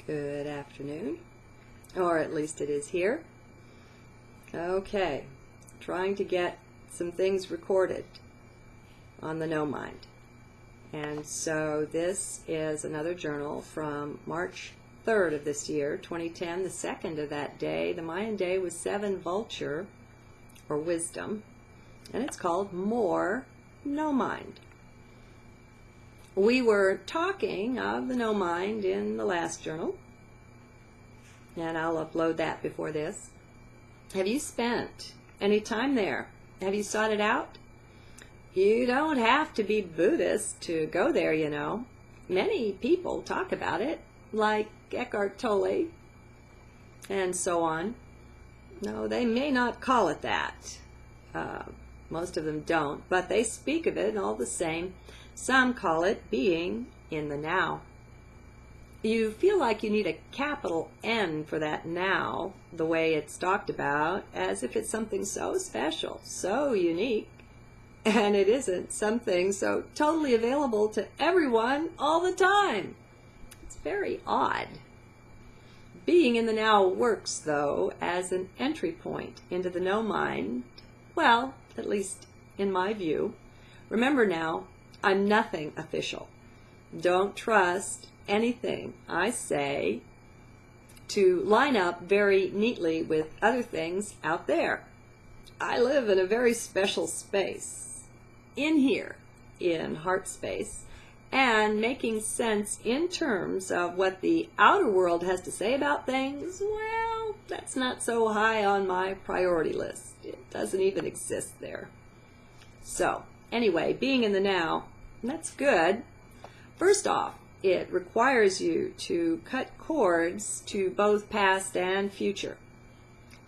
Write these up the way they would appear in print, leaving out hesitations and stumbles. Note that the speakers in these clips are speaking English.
Good afternoon, or at least it is here. Okay, trying to get some things recorded on the No Mind. And so this is another journal from March 3rd of this year, 2010, the second of that day. The Mayan day was 7 Vulture, or wisdom, and it's called More No Mind. We were talking of the No Mind in the last journal, and I'll upload that before this. Have you spent any time there? Have you sought it out? You don't have to be Buddhist to go there, you know. Many people talk about it, like Eckhart Tolle and so on. No, they may not call it that. Most of them don't, but they speak of it all the same. Some call it being in the now. You feel like you need a capital N for that now, the way it's talked about, as if it's something so special, so unique, and it isn't something so totally available to everyone all the time. It's very odd. Being in the now works, though, as an entry point into the no mind, well, at least in my view. Remember now, I'm nothing official. Don't trust anything I say to line up very neatly with other things out there. I live in a very special space, in here, in heart space, and making sense in terms of what the outer world has to say about things, well, that's not so high on my priority list. It doesn't even exist there. So, anyway, being in the now, that's good. First off, it requires you to cut cords to both past and future.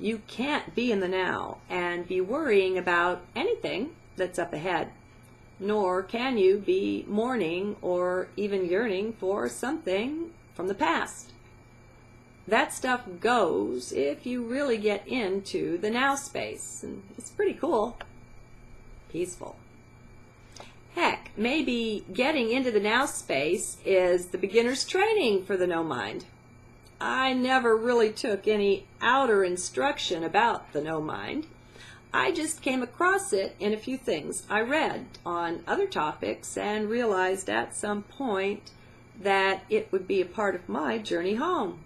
You can't be in the now and be worrying about anything that's up ahead, nor can you be mourning or even yearning for something from the past. That stuff goes if you really get into the now space, and it's pretty cool, peaceful. Heck, maybe getting into the now space is the beginner's training for the no mind. I never really took any outer instruction about the no mind. I just came across it in a few things I read on other topics and realized at some point that it would be a part of my journey home.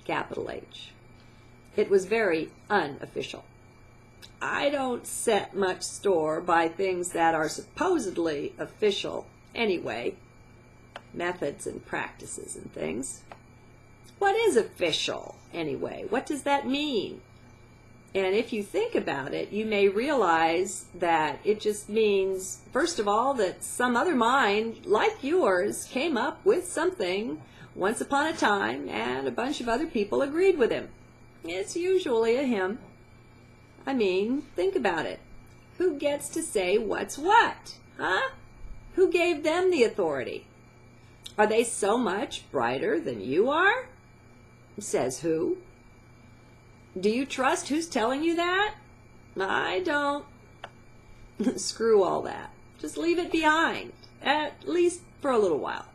Capital H. It was very unofficial. I don't set much store by things that are supposedly official anyway, methods and practices and things. What is official anyway? What does that mean? And if you think about it, you may realize that it just means, first of all, that some other mind like yours came up with something once upon a time and a bunch of other people agreed with him. It's usually a him. I mean, think about it. Who gets to say what's what? Huh? Who gave them the authority? Are they so much brighter than you are? Says who? Do you trust who's telling you that? I don't. Screw all that. Just leave it behind, at least for a little while.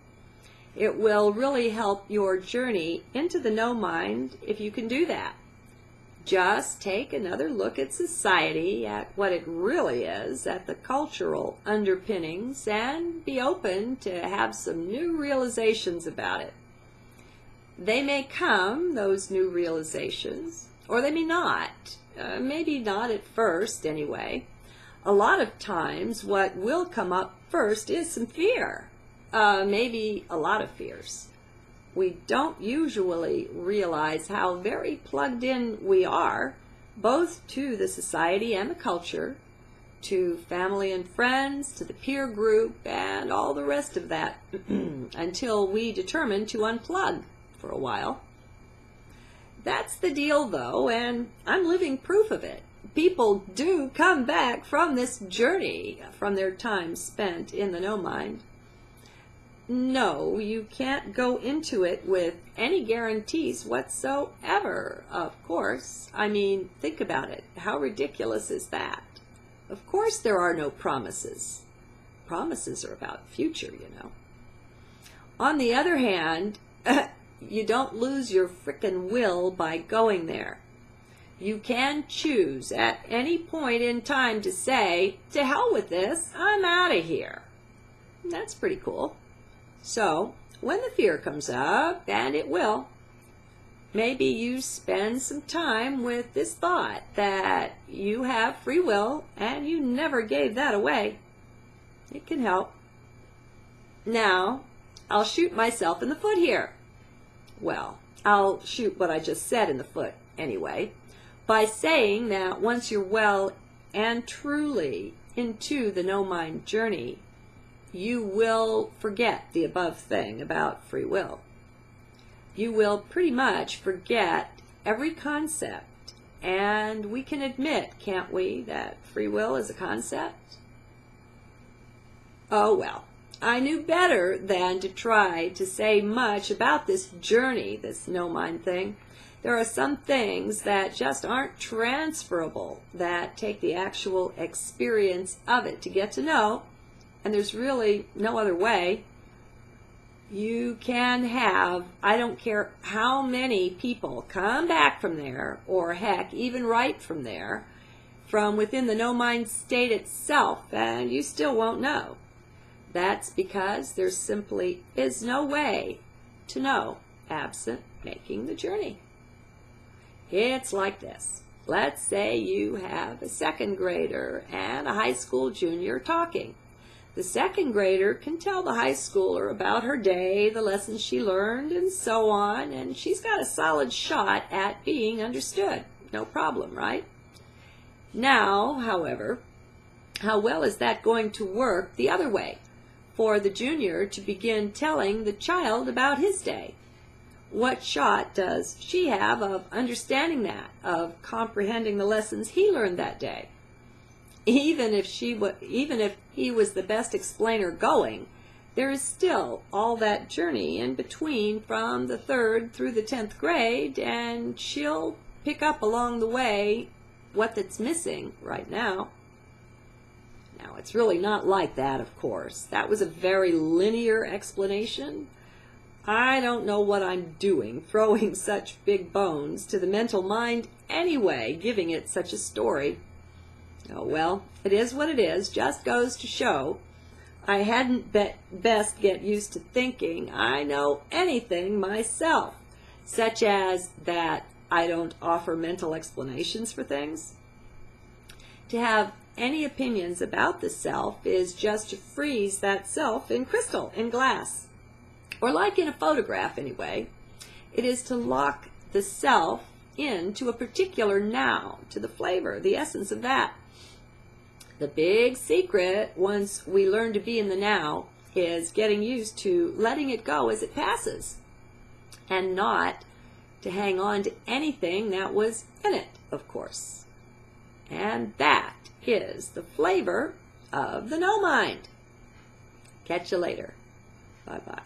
It will really help your journey into the no mind if you can do that. Just take another look at society, at what it really is, at the cultural underpinnings, and be open to have some new realizations about it. They may come, those new realizations, or they may not. Maybe not at first, anyway. A lot of times, what will come up first is some fear. Maybe a lot of fears. We don't usually realize how very plugged in we are, both to the society and the culture, to family and friends, to the peer group, and all the rest of that, until we determine to unplug for a while. That's the deal, though, and I'm living proof of it. People do come back from this journey, from their time spent in the no mind. No, you can't go into it with any guarantees whatsoever, of course. I mean, think about it. How ridiculous is that? Of course there are no promises. Promises are about future, you know. On the other hand, you don't lose your frickin' will by going there. You can choose at any point in time to say, to hell with this, I'm out of here. That's pretty cool. So, when the fear comes up, and it will, maybe you spend some time with this thought that you have free will and you never gave that away. It can help. Now, I'll shoot myself in the foot here. Well, I'll shoot what I just said in the foot anyway, by saying that once you're well and truly into the no-mind journey, you will forget the above thing about free will. You will pretty much forget every concept, and we can admit, can't we, that free will is a concept? Oh well, I knew better than to try to say much about this journey, this no-mind thing. There are some things that just aren't transferable, that take the actual experience of it to get to know, and there's really no other way. You can have, I don't care how many people come back from there, or heck, even right from there, from within the no-mind state itself, and you still won't know. That's because there simply is no way to know absent making the journey. It's like this. Let's say you have a second grader and a high school junior talking. The second grader can tell the high schooler about her day, the lessons she learned, and so on, and she's got a solid shot at being understood. No problem, right? Now, however, how well is that going to work the other way, for the junior to begin telling the child about his day? What shot does she have of understanding that, of comprehending the lessons he learned that day? Even if he was the best explainer going, there is still all that journey in between from the 3rd through the 10th grade, and she'll pick up along the way what that's missing right now. Now, it's really not like that, of course. That was a very linear explanation. I don't know what I'm doing, throwing such big bones to the mental mind anyway, giving it such a story. Oh well, it is what it is, just goes to show I hadn't best get used to thinking I know anything myself, such as that I don't offer mental explanations for things. To have any opinions about the self is just to freeze that self in crystal, in glass, or like in a photograph anyway. It is to lock the self into a particular now, to the flavor, the essence of that. The big secret, once we learn to be in the now, is getting used to letting it go as it passes, and not to hang on to anything that was in it, of course. And that is the flavor of the no mind. Catch you later. Bye-bye.